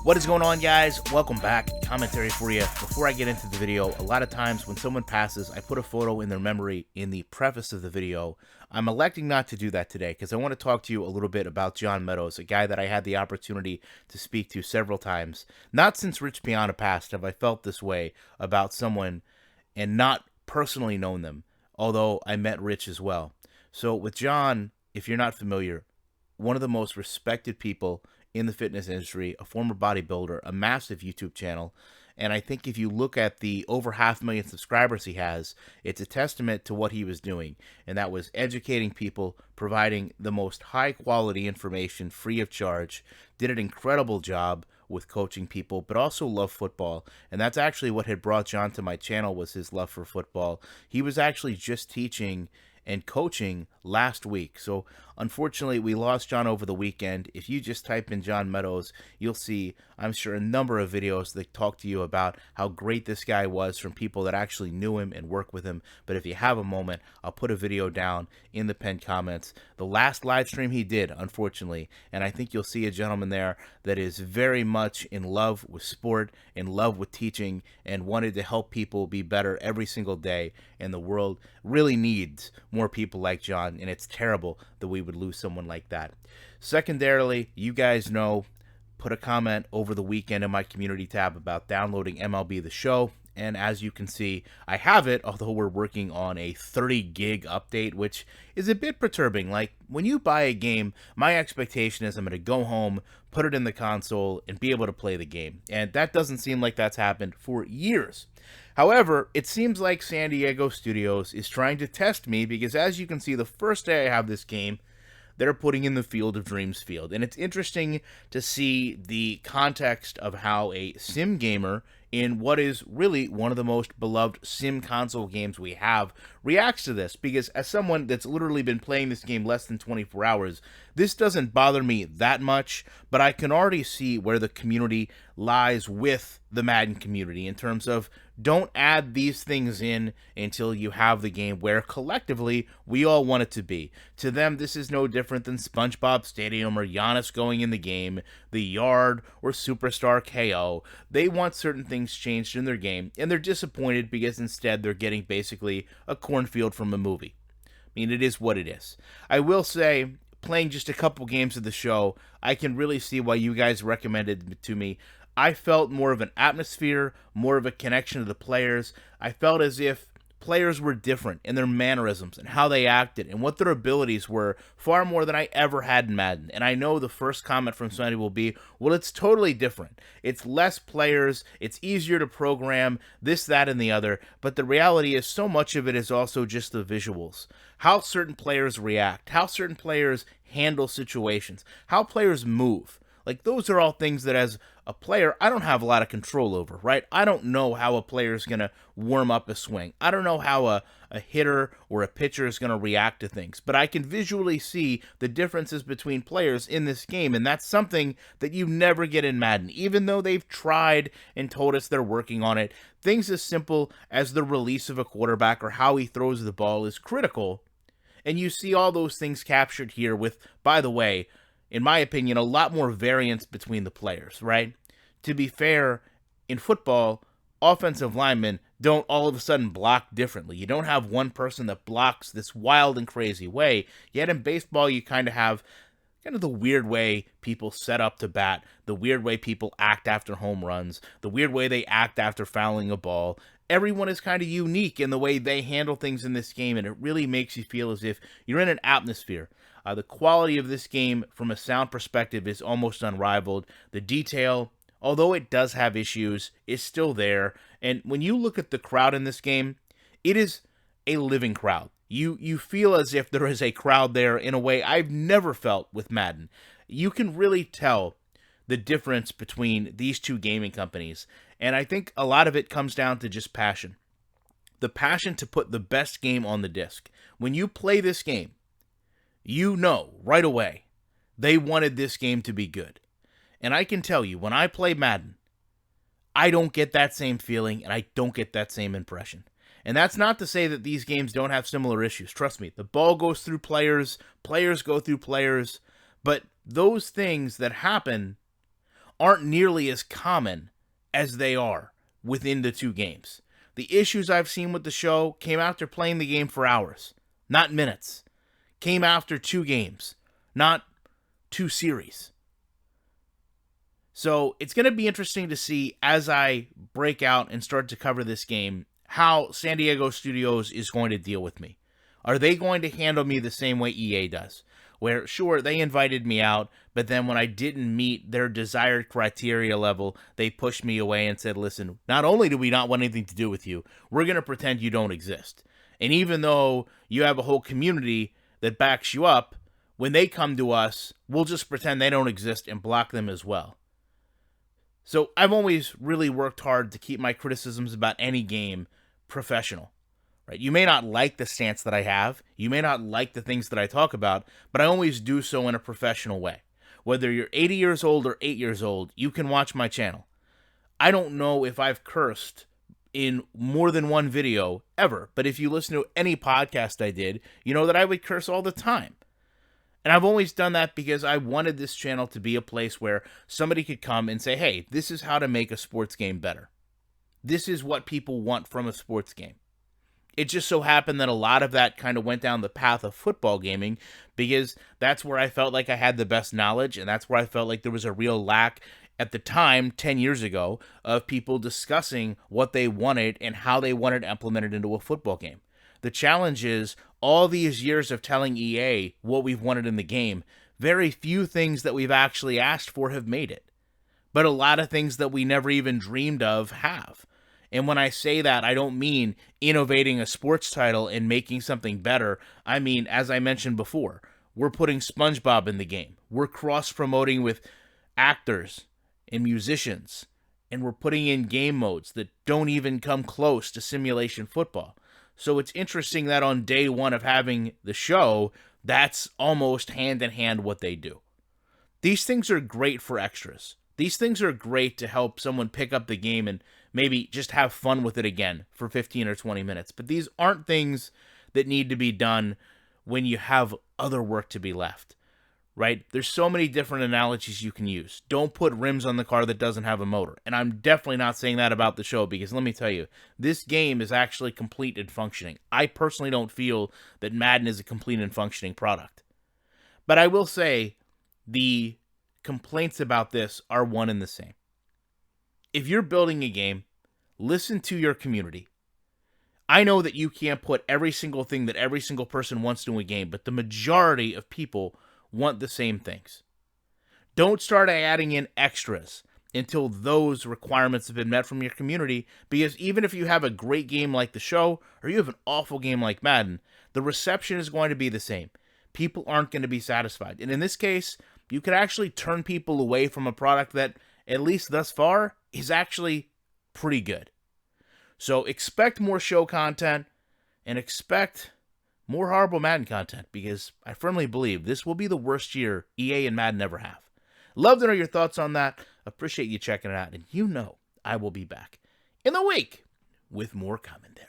What is going on, guys? Welcome back. Commentary for you. Before I get into the video, a lot of times when someone passes, I put a photo in their memory in the preface of the video. I'm electing not to do that today because I want to talk to you a little bit about John Meadows, a guy that I had the opportunity to speak to several times. Not since Rich Piana passed have I felt this way about someone and not personally known them, although I met Rich as well. So with John, if you're not familiar, one of the most respected people in the fitness industry, a former bodybuilder, a massive YouTube channel. And I think if you look at the over 500,000 subscribers he has, it's a testament to what he was doing. And that was educating people, providing the most high quality information free of charge, did an incredible job with coaching people, but also loved football. And that's actually what had brought John to my channel, was his love for football. He was actually just teaching and coaching last week. So unfortunately, we lost John over the weekend. If you just type in John Meadows, you'll see, I'm sure, a number of videos that talk to you about how great this guy was from people that actually knew him and worked with him. But if you have a moment, I'll put a video down in the pinned comments. The last live stream he did, unfortunately, and I think you'll see a gentleman there that is very much in love with sport, in love with teaching, and wanted to help people be better every single day. And the world really needs more people like John, and it's terrible that we would lose someone like that. Secondarily, you guys know, put a comment over the weekend in my community tab about downloading MLB The Show, and as you can see, I have it, although we're working on a 30 gig update, which is a bit perturbing. Like, when you buy a game, my expectation is I'm going to go home, put it in the console, and be able to play the game, and that doesn't seem like that's happened for years. However, it seems like San Diego Studios is trying to test me because, as you can see, the first day I have this game, they're putting in the Field of Dreams field. And it's interesting to see the context of how a sim gamer in what is really one of the most beloved sim console games we have reacts to this. Because as someone that's literally been playing this game less than 24 hours, this doesn't bother me that much, but I can already see where the community lies with the Madden community in terms of, don't add these things in until you have the game where collectively we all want it to be. To them, this is no different than SpongeBob Stadium or Giannis going in the game, the Yard, or Superstar KO. They want certain things changed in their game, and they're disappointed because instead they're getting basically a cornfield from a movie. I mean, it is what it is. I will say, playing just a couple games of the show, I can really see why you guys recommended it to me. I felt more of an atmosphere, more of a connection to the players. I felt as if players were different in their mannerisms and how they acted and what their abilities were, far more than I ever had in Madden. And I know the first comment from somebody will be, well, it's totally different. It's less players, it's easier to program, this, that, and the other. But the reality is so much of it is also just the visuals. How certain players react, how certain players handle situations, how players move. Like, those are all things that as a player, I don't have a lot of control over, right? I don't know how a player is going to warm up a swing. I don't know how a hitter or a pitcher is going to react to things. But I can visually see the differences between players in this game, and that's something that you never get in Madden. Even though they've tried and told us they're working on it, things as simple as the release of a quarterback or how he throws the ball is critical. And you see all those things captured here with, by the way, in my opinion, a lot more variance between the players, right? To be fair, in football, offensive linemen don't all of a sudden block differently. You don't have one person that blocks this wild and crazy way. Yet in baseball, you kind of have the weird way people set up to bat, the weird way people act after home runs, the weird way they act after fouling a ball. Everyone is kind of unique in the way they handle things in this game, and it really makes you feel as if you're in an atmosphere. The quality of this game from a sound perspective is almost unrivaled. The detail, although it does have issues, is still there. And when you look at the crowd in this game, it is a living crowd. You feel as if there is a crowd there in a way I've never felt with Madden. You can really tell the difference between these two gaming companies. And I think a lot of it comes down to just passion. The passion to put the best game on the disc. When you play this game, you know right away they wanted this game to be good. And I can tell you, when I play Madden, I don't get that same feeling and I don't get that same impression. And that's not to say that these games don't have similar issues. Trust me, the ball goes through players, players go through players, but those things that happen aren't nearly as common as they are within the two games. The issues I've seen with the show came after playing the game for hours, not minutes. Came after 2 games, not 2 series. So it's going to be interesting to see as I break out and start to cover this game, how San Diego Studios is going to deal with me. Are they going to handle me the same way EA does? Where, sure, they invited me out, but then when I didn't meet their desired criteria level, they pushed me away and said, listen, not only do we not want anything to do with you, we're going to pretend you don't exist. And even though you have a whole community that backs you up, when they come to us, we'll just pretend they don't exist and block them as well. So I've always really worked hard to keep my criticisms about any game professional. Right? You may not like the stance that I have, you may not like the things that I talk about, but I always do so in a professional way. Whether you're 80 years old or 8 years old, you can watch my channel. I don't know if I've cursed in more than one video ever, but if you listen to any podcast I did, you know that I would curse all the time. And I've always done that because I wanted this channel to be a place where somebody could come and say, hey, this is how to make a sports game better. This is what people want from a sports game. It just so happened that a lot of that kind of went down the path of football gaming because that's where I felt like I had the best knowledge, and that's where I felt like there was a real lack at the time, 10 years ago, of people discussing what they wanted and how they wanted implemented into a football game. The challenge is, all these years of telling EA what we've wanted in the game, very few things that we've actually asked for have made it. But a lot of things that we never even dreamed of have. And when I say that, I don't mean innovating a sports title and making something better. I mean, as I mentioned before, we're putting SpongeBob in the game. We're cross-promoting with actors and musicians. And we're putting in game modes that don't even come close to simulation football. So it's interesting that on day one of having the show, that's almost hand-in-hand what they do. These things are great for extras. These things are great to help someone pick up the game and maybe just have fun with it again for 15 or 20 minutes. But these aren't things that need to be done when you have other work to be left, right? There's so many different analogies you can use. Don't put rims on the car that doesn't have a motor. And I'm definitely not saying that about the show because let me tell you, this game is actually complete and functioning. I personally don't feel that Madden is a complete and functioning product. But I will say the complaints about this are one and the same. If you're building a game, listen to your community. I know that you can't put every single thing that every single person wants to a game, but the majority of people want the same things. Don't start adding in extras until those requirements have been met from your community, because even if you have a great game like the show, or you have an awful game like Madden, the reception is going to be the same. People aren't going to be satisfied. And in this case, you could actually turn people away from a product that, at least thus far, is actually pretty good. So expect more show content and expect more horrible Madden content, because I firmly believe this will be the worst year EA and Madden ever have. Love to know your thoughts on that. Appreciate you checking it out, and you know I will be back in the week with more commentary.